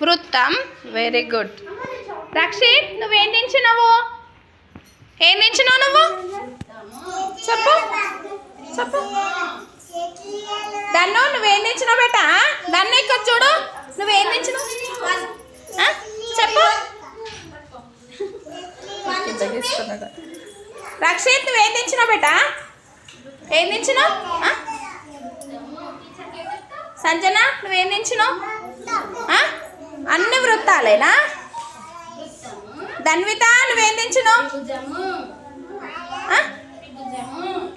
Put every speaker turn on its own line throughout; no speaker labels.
వృత్తం. Very good. Rakshit, నువ్వేం దించినావు? ఏం దించినావు నువ్వు? చెప్పు చెప్పు. దన్ను, నువ్వేం దించినావు బేటా? దన్ను ఇక్కడ చూడు, నువ్వేం దించినావు? చెప్పు. రక్షిత్, నువ్వేం దించినావు బేటా? ఏం దించినావు? సంజన, నువ్వేం దించినావు? అన్ని వృత్తాలేనా? ధన్విత, నువ్వేం దించినావు?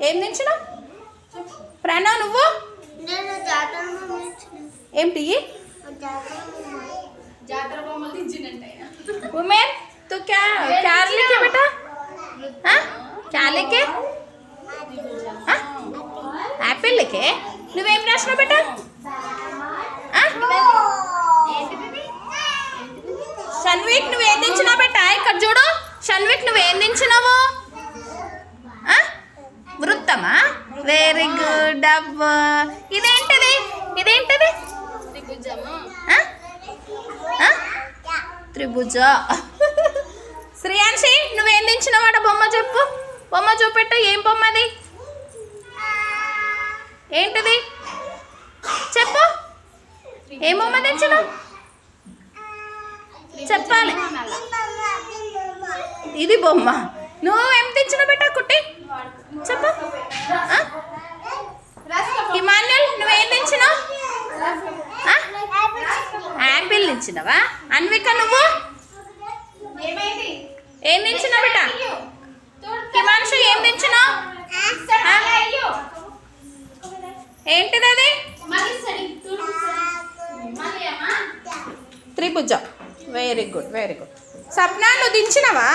ఏం దించినావు? ప్రణవ్, నువ్వు ఏంటి? ఉమెన్, तू क्या क्या लिखे बेटा? क्या लिखे? యాపిల్ लिखे. నువ్వేం రాసినావు బేటా? షన్విక్, నువ్వేం దించినావు బేటా? ఇక్కడ చూడు. షన్విక్, నువ్వేం దించినావు? వృత్తమా? Very good. అబ్బా, ఇదేంటిది? ఇదేంటిది? త్రిభుజ. శ్రీయాన్షి, నువ్వేం దించినావాడ? బొమ్మ చెప్పు. బొమ్మ చూపెట్టు. ఏం బొమ్మ అది? ఏంటిది చెప్పు. ఏం బొమ్మ దించినావు? చెప్పాలి. ఇది బొమ్మ. నువ్వు ఏం తెచ్చినావు బేటా? కుట్టి చెప్పు. హిమాన్యుల్, నువ్వేం తెచ్చినావు? యాపిల్ తెచ్చినావా? అన్విక, నువ్వు ఏం తెచ్చినావు బేటా? హిమాన్షు, ఏం తెచ్చినావు? ఏంటిది అది? త్రిభుజ. Very good, very good. Sapna, నువ్వు దించినావా?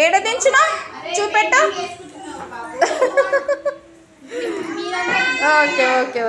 ఏడ దించినావు? చూపెట్టు. Okay okay.